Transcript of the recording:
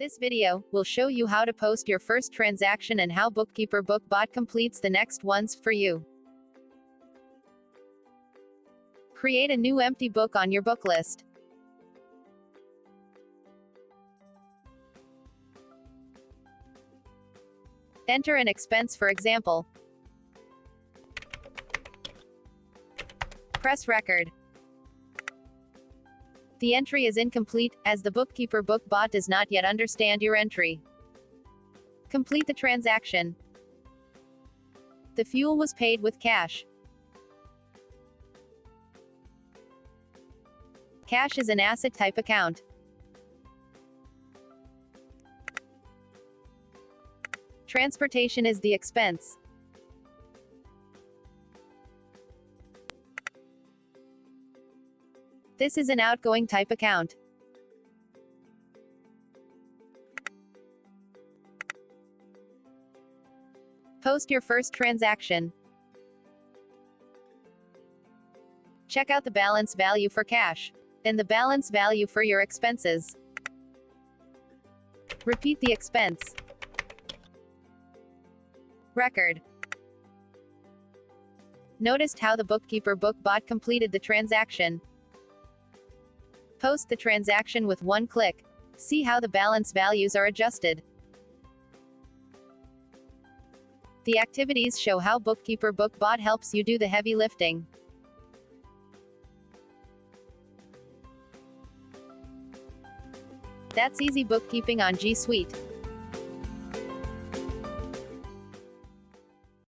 This video will show you how to post your first transaction and how Bookkeeper BookBot completes the next ones for you. Create a new empty book on your book list. Enter an expense, for example. Press record. The entry is incomplete, as the Bookkeeper BookBot does not yet understand your entry. Complete the transaction. The fuel was paid with cash. Cash is an asset type account. Transportation is the expense. This is an outgoing type account. Post your first transaction. Check out the balance value for cash, and the balance value for your expenses. Repeat the expense. Record. Noticed how the Bookkeeper BookBot completed the transaction. Post the transaction with one click. See how the balance values are adjusted. The activities show how Bookkeeper BookBot helps you do the heavy lifting. That's easy bookkeeping on G Suite.